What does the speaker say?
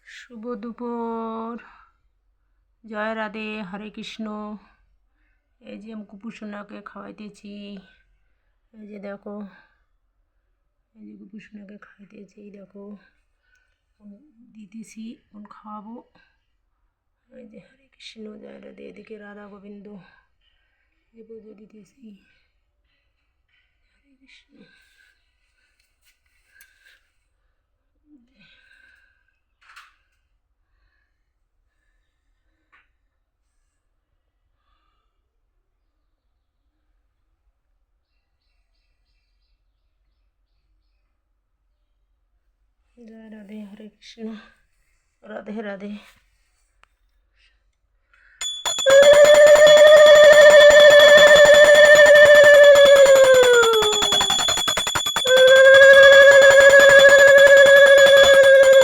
শুভ দুপুর। জয় রাধে, হরে কৃষ্ণ। এই যে আমি কুপুসোনাকে খাওয়াইতেছি। এই যে দেখো, এই যে কুপুসোনাকে খাওয়াইতেছি, এই দেখো দিতেছি, খাওয়াবো। এই যে হরে কৃষ্ণ, জয় রাধে। এদিকে রাধা গোবিন্দ এই পুজো দিতেছি। হরে কৃষ্ণ। জয় রাধে, হরে কৃষ্ণ, রাধে রাধে।